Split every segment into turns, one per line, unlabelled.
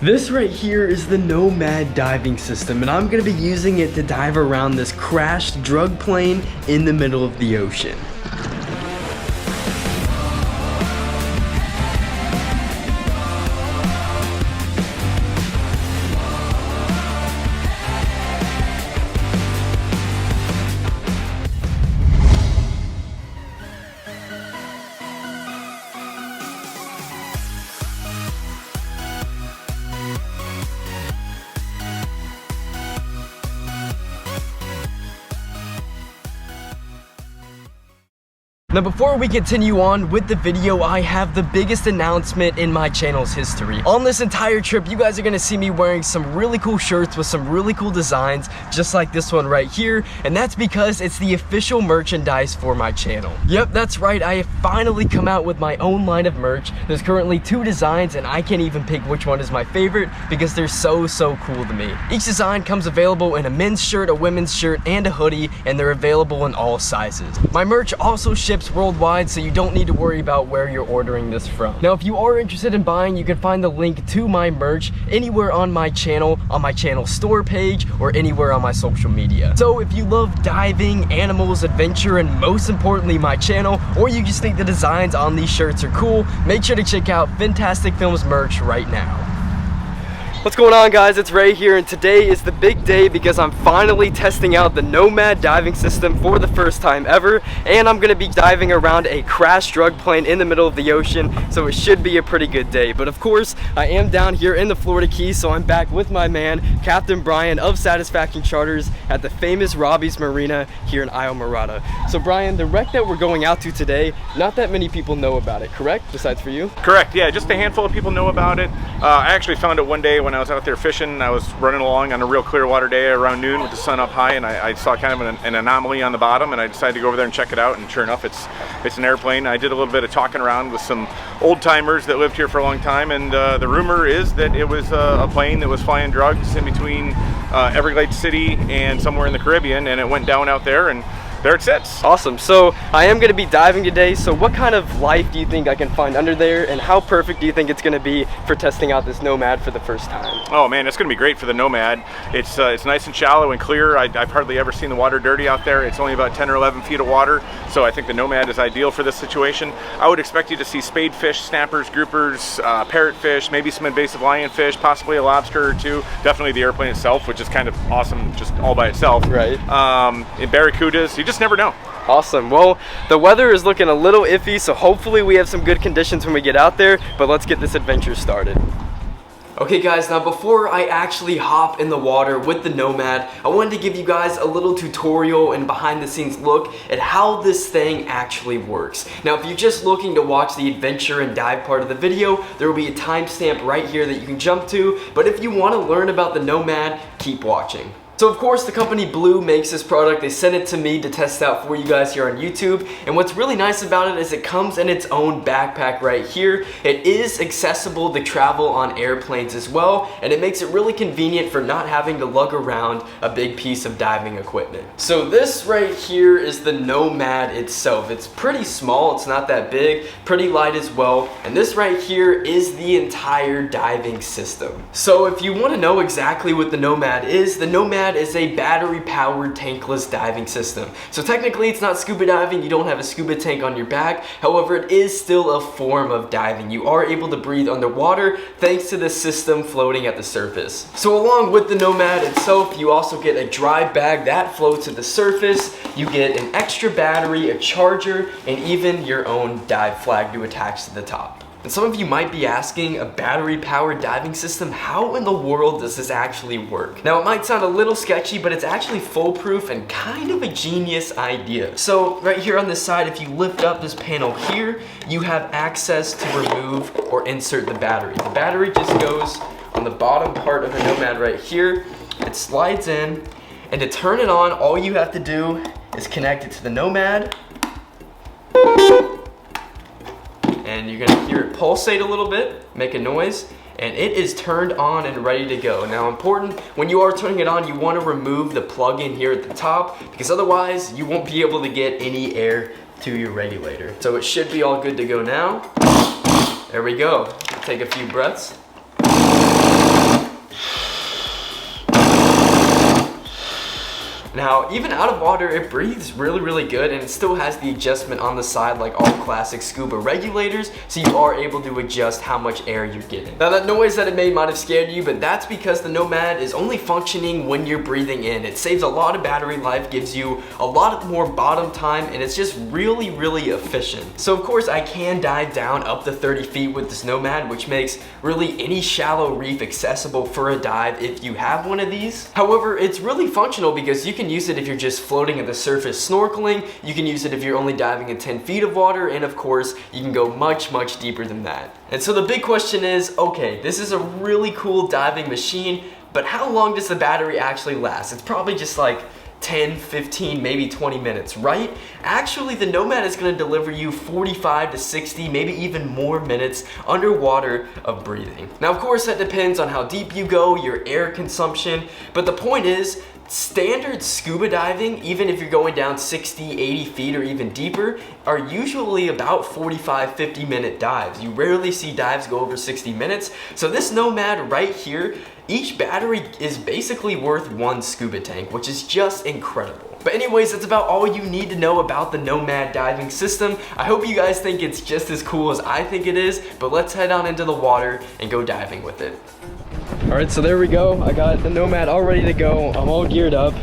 This right here is the Nomad diving system, and I'm gonna be using it to dive around this crashed drug plane in the middle of the ocean. Now before we continue on with the video, I have the biggest announcement in my channel's history. On this entire trip, you guys are gonna see me wearing some really cool shirts with some really cool designs, just like this one right here, and that's because it's the official merchandise for my channel. Yep, that's right, I have finally come out with my own line of merch. There's currently 2 designs, and I can't even pick which one is my favorite because they're so cool to me. Each design comes available in a men's shirt, a women's shirt, and a hoodie, and they're available in all sizes. My merch also ships worldwide, so you don't need to worry about where you're ordering this from. Now, if you are interested in buying, you can find the link to my merch anywhere on my channel store page, or anywhere on my social media. So if you love diving, animals, adventure, and most importantly my channel, or you just think the designs on these shirts are cool, make sure to check out Fintastic Films merch right now. What's going on, guys? It's Ray here, and today is the big day because I'm finally testing out the Nomad diving system for the first time ever, and I'm gonna be diving around a crashed drug plane in the middle of the ocean, so it should be a pretty good day. But of course, I am down here in the Florida Keys, so I'm back with my man, Captain Brian of Satisfaction Charters at the famous Robbie's Marina here in Isle Morada. So Brian, the wreck that we're going out to today, not that many people know about it, correct? Besides for you?
Correct, yeah, just a handful of people know about it. I actually found it one day when I was out there fishing. I was running along on a real clear water day around noon with the sun up high, and I saw kind of an anomaly on the bottom, and I decided to go over there and check it out, and sure enough, it's an airplane. I did a little bit of talking around with some old timers that lived here for a long time, and the rumor is that it was a plane that was flying drugs in between Everglades City and somewhere in the Caribbean, and it went down out there, and there it sits.
Awesome. So I am going to be diving today. So what kind of life do you think I can find under there, and how perfect do you think it's going to be for testing out this Nomad for the first time?
Oh man, it's going to be great for the Nomad. It's nice and shallow and clear. I've hardly ever seen the water dirty out there. It's only about 10 or 11 feet of water, so I think the Nomad is ideal for this situation. I would expect you to see spadefish, snappers, groupers, parrotfish, maybe some invasive lionfish, possibly a lobster or 2. Definitely the airplane itself, which is kind of awesome just all by itself.
Right.
And barracudas. You just never know.
Awesome. Well, the weather is looking a little iffy, so hopefully we have some good conditions when we get out there, but let's get this adventure started. Okay guys, now before I actually hop in the water with the Nomad, I wanted to give you guys a little tutorial and behind the scenes look at how this thing actually works. Now if you're just looking to watch the adventure and dive part of the video, there will be a timestamp right here that you can jump to, but if you want to learn about the Nomad, keep watching. So of course the company BLU makes this product. They sent it to me to test out for you guys here on YouTube, and what's really nice about it is it comes in its own backpack right here. It is accessible to travel on airplanes as well, and it makes it really convenient for not having to lug around a big piece of diving equipment. So this right here is the Nomad itself. It's pretty small, it's not that big, pretty light as well, and this right here is the entire diving system. So if you want to know exactly what the Nomad is is a battery-powered tankless diving system. So technically it's not scuba diving, you don't have a scuba tank on your back, however it is still a form of diving. You are able to breathe underwater thanks to the system floating at the surface. So along with the Nomad itself, you also get a dry bag that floats at the surface, you get an extra battery, a charger, and even your own dive flag to attach to the top. And some of you might be asking, a battery-powered diving system, how in the world does this actually work? Now it might sound a little sketchy, but it's actually foolproof and kind of a genius idea. So right here on this side, if you lift up this panel here, you have access to remove or insert the battery. The battery just goes on the bottom part of the Nomad right here. It slides in, and to turn it on, all you have to do is connect it to the Nomad. And you're gonna hear it pulsate a little bit, make a noise, and it is turned on and ready to go. Now important, when you are turning it on, you wanna remove the plug-in here at the top, because otherwise you won't be able to get any air to your regulator. So it should be all good to go now. There we go. Take a few breaths. Now, even out of water, it breathes really good, and it still has the adjustment on the side like all classic scuba regulators, so you are able to adjust how much air you're getting. Now, that noise that it made might have scared you, but that's because the Nomad is only functioning when you're breathing in. It saves a lot of battery life, gives you a lot more bottom time, and it's just really efficient. So of course, I can dive down up to 30 feet with this Nomad, which makes really any shallow reef accessible for a dive if you have one of these. However, it's really functional because you can use it if you're just floating at the surface snorkeling, you can use it if you're only diving in 10 feet of water, and of course, you can go much deeper than that. And so the big question is, okay, this is a really cool diving machine, but how long does the battery actually last? It's probably just like 10, 15, maybe 20 minutes, right? Actually, the Nomad is going to deliver you 45 to 60, maybe even more minutes underwater of breathing. Now, of course, that depends on how deep you go, your air consumption, but the point is, standard scuba diving, even if you're going down 60, 80 feet or even deeper, are usually about 45, 50 minute dives. You rarely see dives go over 60 minutes. So this Nomad right here, each battery is basically worth one scuba tank, which is just incredible. But anyways, that's about all you need to know about the Nomad diving system. I hope you guys think it's just as cool as I think it is, but let's head on into the water and go diving with it. All right, so there we go. I got the Nomad all ready to go. I'm all geared up.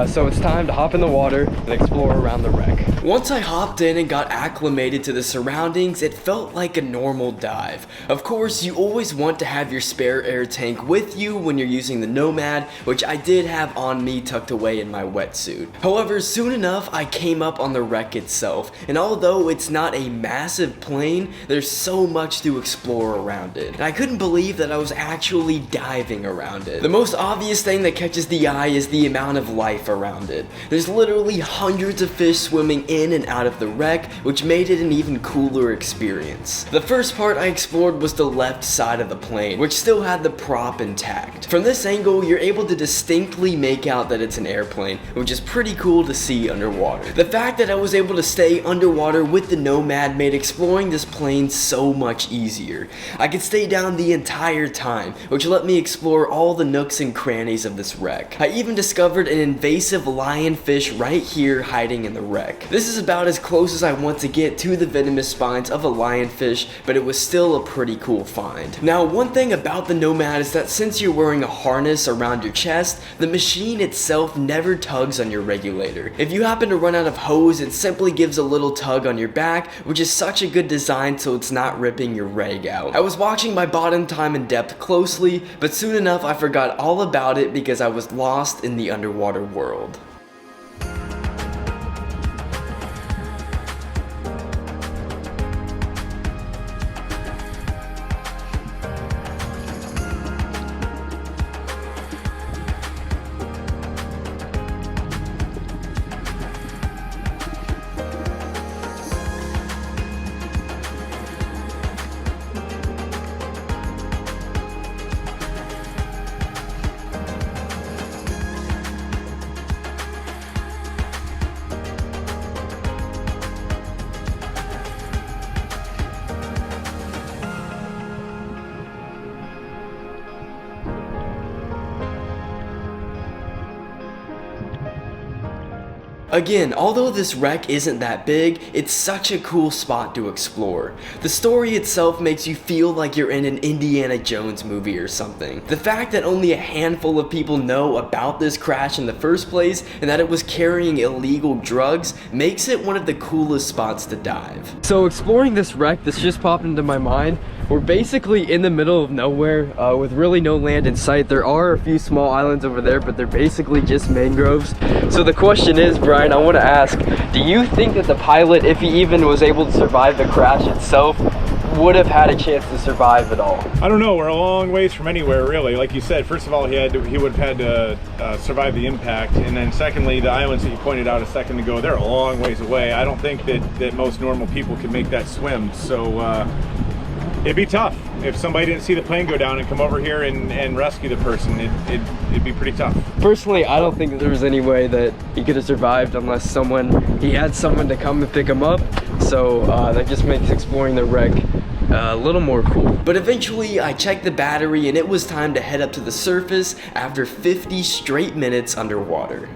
So it's time to hop in the water and explore around the wreck. Once I hopped in and got acclimated to the surroundings, it felt like a normal dive. Of course, you always want to have your spare air tank with you when you're using the Nomad, which I did have on me tucked away in my wetsuit. However, soon enough, I came up on the wreck itself, and although it's not a massive plane, there's so much to explore around it. And I couldn't believe that I was actually diving around it. The most obvious thing that catches the eye is the amount of life around it. There's literally hundreds of fish swimming in and out of the wreck, which made it an even cooler experience. The first part I explored was the left side of the plane, which still had the prop intact. From this angle, you're able to distinctly make out that it's an airplane, which is pretty cool to see underwater. The fact that I was able to stay underwater with the Nomad made exploring this plane so much easier. I could stay down the entire time, which let me explore all the nooks and crannies of this wreck. I even discovered an invasive lionfish right here hiding in the wreck. This is about as close as I want to get to the venomous spines of a lionfish, but it was still a pretty cool find. Now, one thing about the Nomad is that since you're wearing a harness around your chest, the machine itself never tugs on your regulator. If you happen to run out of hose, it simply gives a little tug on your back, which is such a good design so it's not ripping your reg out. I was watching my bottom time and depth closely, but soon enough I forgot all about it because I was lost in the underwater world. Again, although this wreck isn't that big, it's such a cool spot to explore. The story itself makes you feel like you're in an Indiana Jones movie or something. The fact that only a handful of people know about this crash in the first place and that it was carrying illegal drugs makes it one of the coolest spots to dive. So exploring this wreck, this just popped into my mind. We're basically in the middle of nowhere with really no land in sight. There are a few small islands over there, but they're basically just mangroves. So the question is, Brian, I want to ask, do you think that the pilot, if he even was able to survive the crash itself, would have had a chance to survive at all?
I don't know. We're a long ways from anywhere, really. Like you said, first of all, he would have had to survive the impact, and then secondly, the islands that you pointed out a second ago, they're a long ways away. I don't think that most normal people could make that swim. So it'd be tough if somebody didn't see the plane go down and come over here and rescue the person. It'd be pretty tough.
Personally, I don't think that there was any way that he could have survived unless he had someone to come and pick him up. So that just makes exploring the wreck a little more cool. But eventually I checked the battery and it was time to head up to the surface after 50 straight minutes underwater.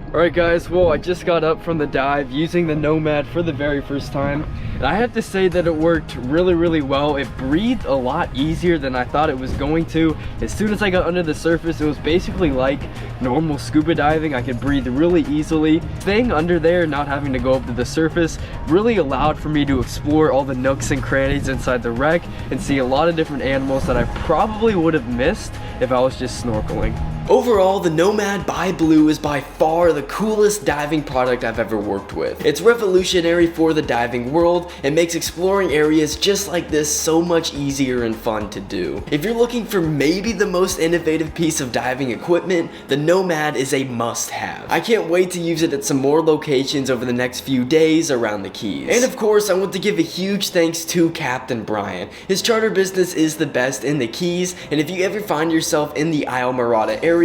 Alright guys, well I just got up from the dive using the Nomad for the very first time, and I have to say that it worked really well. It breathed a lot easier than I thought it was going to. As soon as I got under the surface, it was basically like normal scuba diving. I could breathe really easily. Staying under there, not having to go up to the surface, really allowed for me to explore all the nooks and crannies inside the wreck and see a lot of different animals that I probably would have missed if I was just snorkeling. Overall, the Nomad by BLU is by far the coolest diving product I've ever worked with. It's revolutionary for the diving world and makes exploring areas just like this so much easier and fun to do. If you're looking for maybe the most innovative piece of diving equipment, the Nomad is a must-have. I can't wait to use it at some more locations over the next few days around the Keys. And of course, I want to give a huge thanks to Captain Brian. His charter business is the best in the Keys, and if you ever find yourself in the Islamorada area,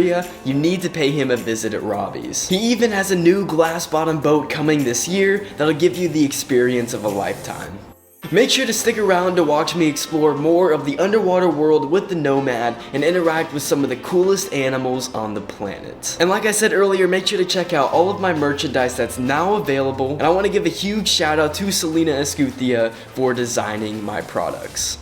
you need to pay him a visit at Robbie's. He even has a new glass bottom boat coming this year that'll give you the experience of a lifetime. Make sure to stick around to watch me explore more of the underwater world with the Nomad and interact with some of the coolest animals on the planet. And like I said earlier, make sure to check out all of my merchandise that's now available, and I want to give a huge shout out to Selena Escutia for designing my products.